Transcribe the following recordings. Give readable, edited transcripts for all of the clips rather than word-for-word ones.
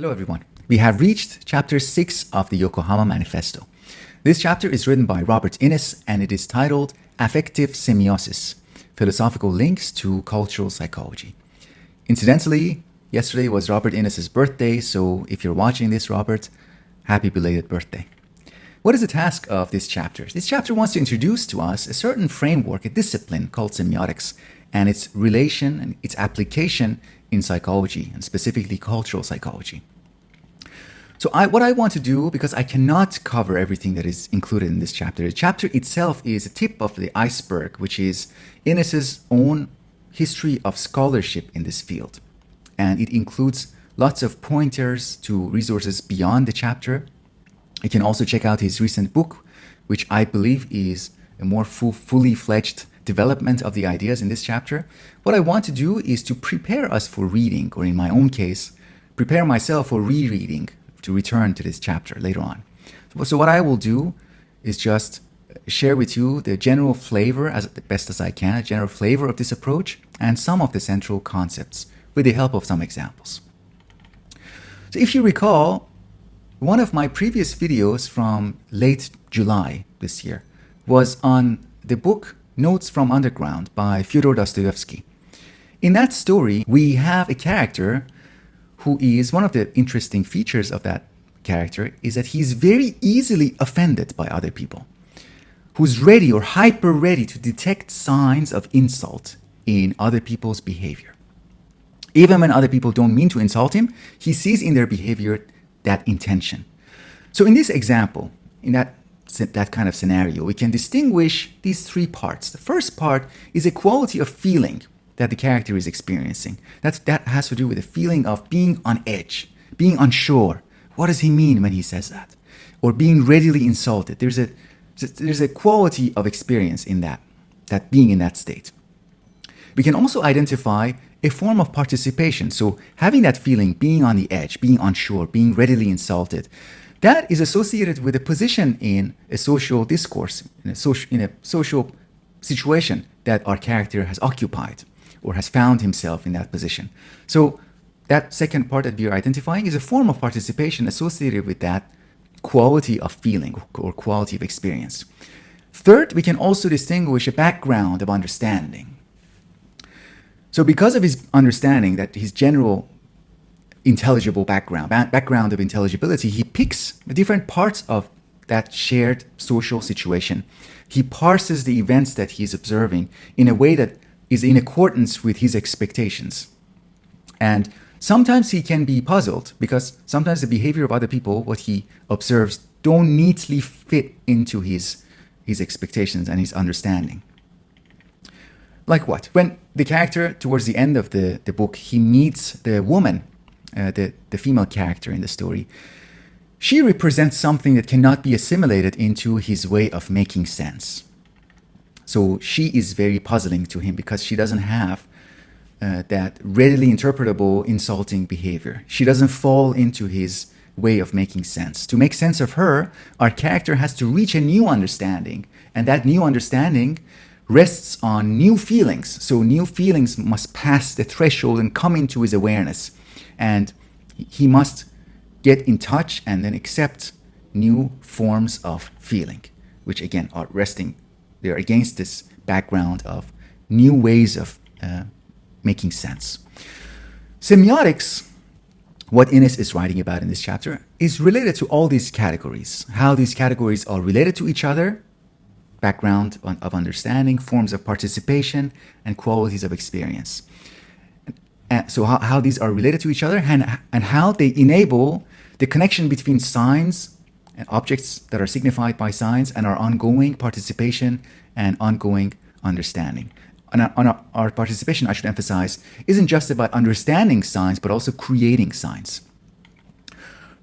Hello everyone. We have reached chapter 6 of the Yokohama Manifesto. This chapter is written by Robert Innis and it is titled Affective Semiosis, Philosophical Links to Cultural Psychology. Incidentally, yesterday was Robert Innis's birthday, so if you're watching this, Robert, happy belated birthday. What is the task of this chapter? This chapter wants to introduce to us a certain framework, a discipline called semiotics, and its relation and its application in psychology, and specifically cultural psychology. So what I want to do, because I cannot cover everything that is included in this chapter, the chapter itself is a tip of the iceberg, which is Innis's own history of scholarship in this field. And it includes lots of pointers to resources beyond the chapter. You can also check out his recent book, which I believe is a more fully fledged development of the ideas in this chapter. What I want to do is to prepare us for reading, or in my own case, prepare myself for rereading to return to this chapter later on. So what I will do is just share with you the general flavor, as best as I can, a general flavor of this approach and some of the central concepts with the help of some examples. So if you recall, one of my previous videos from late July this year was on the book Notes from Underground by Fyodor Dostoevsky. In that story, we have a character who is, one of the interesting features of that character is that he's very easily offended by other people, who's ready or hyper ready to detect signs of insult in other people's behavior. Even when other people don't mean to insult him, he sees in their behavior that intention. So in this example, in that kind of scenario, we can distinguish these three parts. The first part is a quality of feeling that the character is experiencing. That has to do with the feeling of being on edge, being unsure. What does he mean when he says that? Or being readily insulted. There's a quality of experience in that being in that state. We can also identify a form of participation. So having that feeling, being on the edge, being unsure, being readily insulted, that is associated with a position in a social discourse, in a social situation that our character has occupied or has found himself in that position. So that second part that we are identifying is a form of participation associated with that quality of feeling or quality of experience. Third, we can also distinguish a background of understanding. So because of his understanding, that his general intelligible background of intelligibility, he picks different parts of that shared social situation. He parses the events that he's observing in a way that is in accordance with his expectations. And sometimes he can be puzzled because sometimes the behavior of other people, what he observes, don't neatly fit into his expectations and his understanding. Like what? When the character, towards the end of the book, he meets the woman, the female character in the story, she represents something that cannot be assimilated into his way of making sense. So she is very puzzling to him because she doesn't have that readily interpretable insulting behavior. She doesn't fall into his way of making sense. To make sense of her, our character has to reach a new understanding, and that new understanding rests on new feelings. So new feelings must pass the threshold and come into his awareness. And he must get in touch and then accept new forms of feeling, which again are resting. They're against this background of new ways of making sense. Semiotics, what Innis is writing about in this chapter, is related to all these categories. How these categories are related to each other, background of understanding, forms of participation, and qualities of experience. So how these are related to each other and how they enable the connection between signs and objects that are signified by signs and our ongoing participation and ongoing understanding. And our participation, I should emphasize, isn't just about understanding signs, but also creating signs.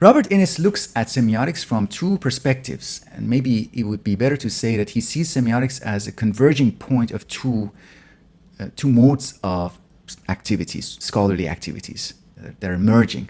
Robert Innis looks at semiotics from two perspectives, and maybe it would be better to say that he sees semiotics as a converging point of two modes of activities, scholarly activities that are merging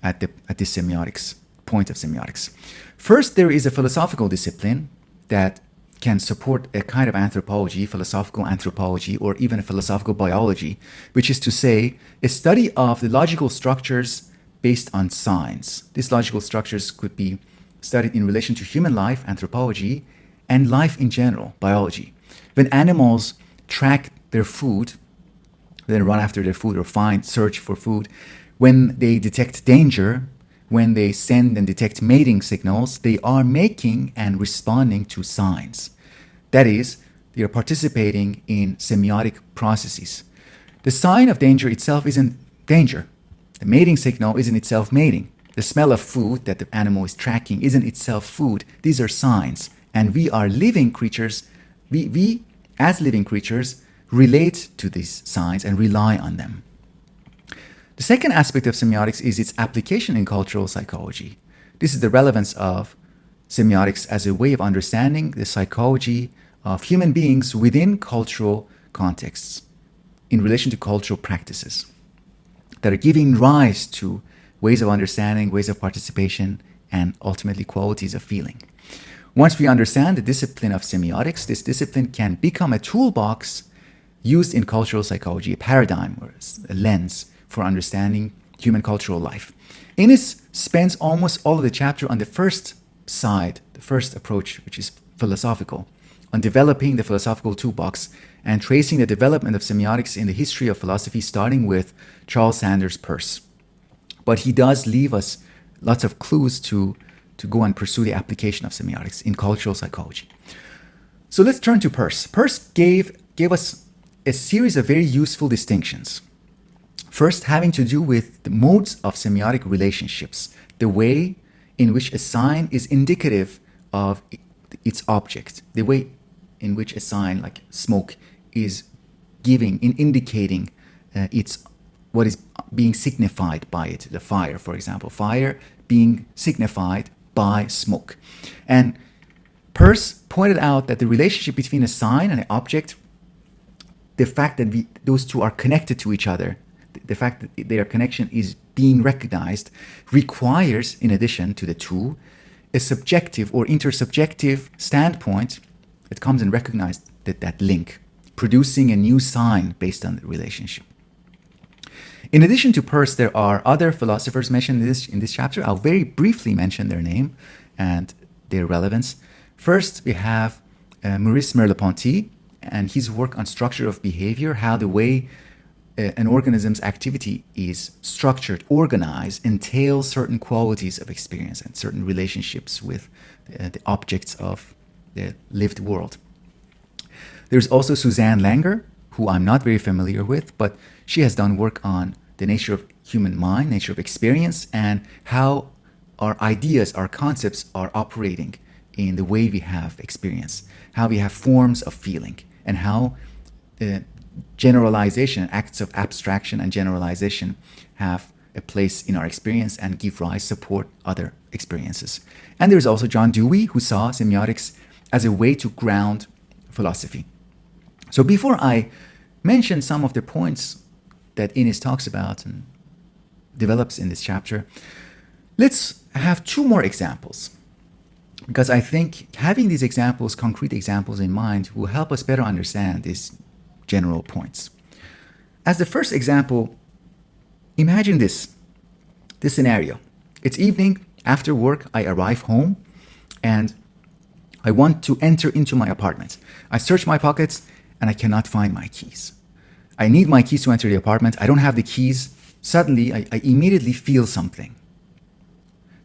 at this semiotics point of semiotics. First, there is a philosophical discipline that can support a kind of anthropology, philosophical anthropology, or even a philosophical biology, which is to say, a study of the logical structures based on signs. These logical structures could be studied in relation to human life, anthropology, and life in general, biology. When animals track their food, then run after their food or search for food, when they detect danger, when they send and detect mating signals, they are making and responding to signs. That is, they are participating in semiotic processes. The sign of danger itself isn't danger. The mating signal isn't itself mating. The smell of food that the animal is tracking isn't itself food. These are signs. And we are living creatures. We as living creatures, relate to these signs and rely on them. The second aspect of semiotics is its application in cultural psychology. This is the relevance of semiotics as a way of understanding the psychology of human beings within cultural contexts, in relation to cultural practices that are giving rise to ways of understanding, ways of participation, and ultimately qualities of feeling. Once we understand the discipline of semiotics, this discipline can become a toolbox used in cultural psychology, a paradigm or a lens for understanding human cultural life. Innis spends almost all of the chapter on the first side, the first approach, which is philosophical, on developing the philosophical toolbox and tracing the development of semiotics in the history of philosophy, starting with Charles Sanders Peirce. But he does leave us lots of clues to go and pursue the application of semiotics in cultural psychology. So let's turn to Peirce. Peirce gave us a series of very useful distinctions. First, having to do with the modes of semiotic relationships, the way in which a sign is indicative of its object, the way in which a sign like smoke is indicating what is being signified by it. The fire, for example, fire being signified by smoke. And Peirce pointed out that the relationship between a sign and an object, the fact that those two are connected to each other, the fact that their connection is being recognized, requires, in addition to the two, a subjective or intersubjective standpoint that comes and recognizes that link, producing a new sign based on the relationship. In addition to Peirce, there are other philosophers mentioned in this chapter. I'll very briefly mention their name and their relevance. First, we have Maurice Merleau-Ponty and his work on structure of behavior, how the way an organism's activity is structured, organized, entails certain qualities of experience and certain relationships with the objects of the lived world. There's also Suzanne Langer, who I'm not very familiar with, but she has done work on the nature of human mind, nature of experience, and how our ideas, our concepts are operating in the way we have experience, how we have forms of feeling, and how generalization, acts of abstraction and generalization have a place in our experience and give rise, support other experiences. And there's also John Dewey, who saw semiotics as a way to ground philosophy. So before I mention some of the points that Innis talks about and develops in this chapter, let's have two more examples, because I think having these examples, concrete examples in mind, will help us better understand these general points. As the first example, imagine this scenario. It's evening, after work, I arrive home and I want to enter into my apartment. I search my pockets and I cannot find my keys. I need my keys to enter the apartment. I don't have the keys. Suddenly, I immediately feel something.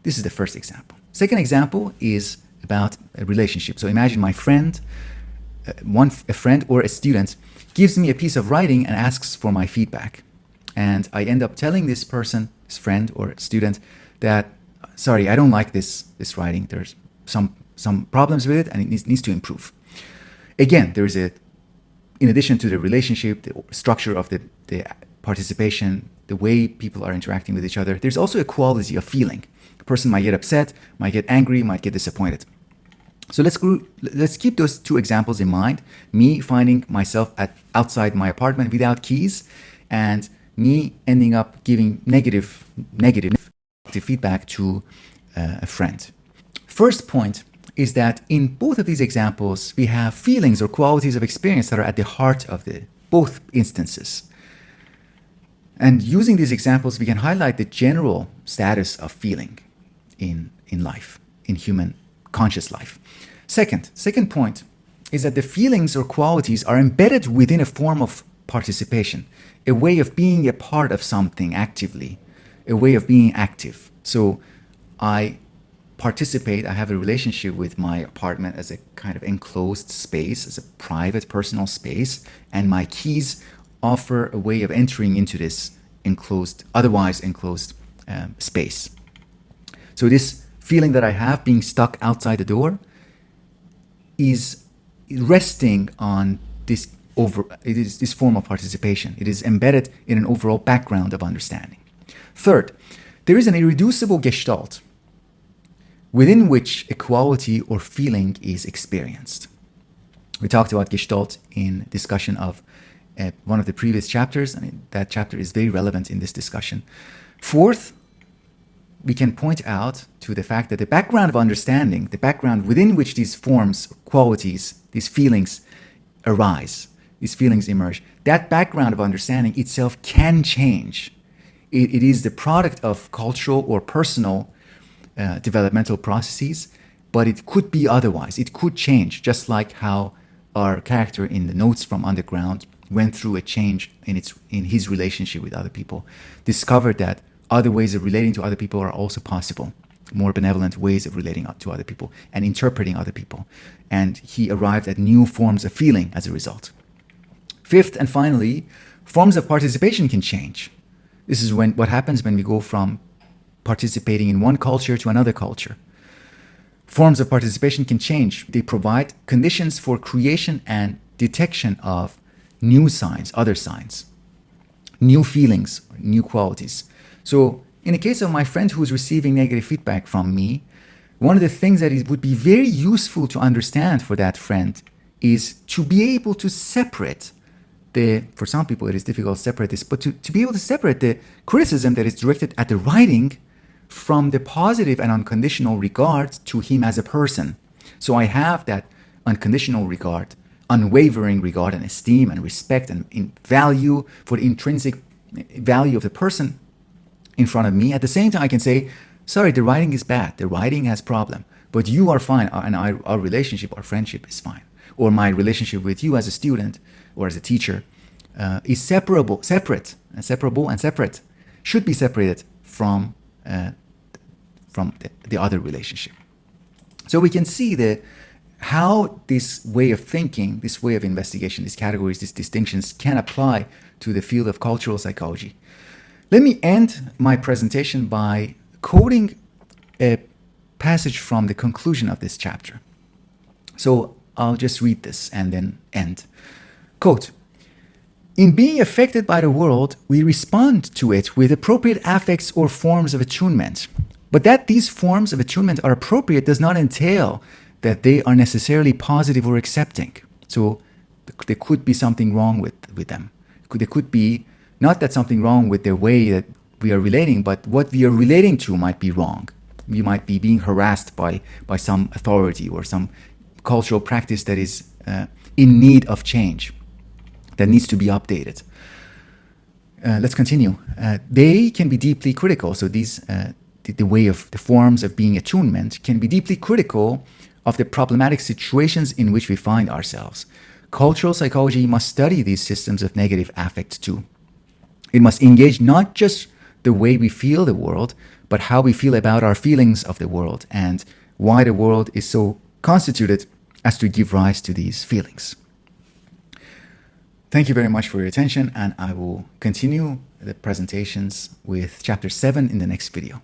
This is the first example. Second example is about a relationship. So imagine my friend, a friend or a student, gives me a piece of writing and asks for my feedback. And I end up telling this person, this friend or student, that, sorry, I don't like this writing. There's some problems with it and it needs to improve. Again, there is in addition to the relationship, the structure of the participation, the way people are interacting with each other, there's also a quality of feeling. A person might get upset, might get angry, might get disappointed. So let's keep those two examples in mind. Me finding myself outside my apartment without keys, and me ending up giving negative feedback to a friend. First point is that in both of these examples, we have feelings or qualities of experience that are at the heart of both instances. And using these examples, we can highlight the general status of feeling in life, in human conscious life. Second point is that the feelings or qualities are embedded within a form of participation, a way of being a part of something actively, a way of being active. So I participate, I have a relationship with my apartment as a kind of enclosed space, as a private personal space, and my keys offer a way of entering into this otherwise enclosed space. So this feeling that I have being stuck outside the door is resting on this form of participation. It is embedded in an overall background of understanding. Third, there is an irreducible gestalt within which a quality or feeling is experienced. We talked about gestalt in discussion of one of the previous chapters, and that chapter is very relevant in this discussion. Fourth, we can point out to the fact that the background of understanding, the background within which these forms, qualities, these feelings arise, these feelings emerge, that background of understanding itself can change. It is the product of cultural or personal developmental processes, but it could be otherwise. It could change, just like how our character in the Notes from Underground went through a change in his relationship with other people, discovered that other ways of relating to other people are also possible, more benevolent ways of relating to other people and interpreting other people. And he arrived at new forms of feeling as a result. Fifth and finally, forms of participation can change. This is what happens when we go from participating in one culture to another culture. Forms of participation can change. They provide conditions for creation and detection of new signs, other signs, new feelings, new qualities. So in the case of my friend who is receiving negative feedback from me, one of the things that it would be very useful to understand for that friend is to be able to separate for some people it is difficult to separate this, but to be able to separate the criticism that is directed at the writing from the positive and unconditional regard to him as a person. So I have that unconditional regard, unwavering regard and esteem and respect and value for the intrinsic value of the person in front of me. At the same time, I can say, sorry, the writing is bad. The writing has problem, but you are fine. And our relationship, our friendship is fine. Or my relationship with you as a student or as a teacher is separable, should be separated from the other relationship. So we can see how this way of thinking, this way of investigation, these categories, these distinctions can apply to the field of cultural psychology. Let me end my presentation by quoting a passage from the conclusion of this chapter. So I'll just read this and then end. Quote, "In being affected by the world, we respond to it with appropriate affects or forms of attunement. But that these forms of attunement are appropriate does not entail that they are necessarily positive or accepting." So there could be something wrong with them. There could be not that something wrong with the way that we are relating, but what we are relating to might be wrong. We might be being harassed by some authority or some cultural practice that is in need of change, that needs to be updated. Let's continue. They can be deeply critical. So these, the forms of being attunement can be deeply critical of the problematic situations in which we find ourselves. Cultural psychology must study these systems of negative affect too. It must engage not just the way we feel the world, but how we feel about our feelings of the world and why the world is so constituted as to give rise to these feelings. Thank you very much for your attention, and I will continue the presentations with chapter 7 in the next video.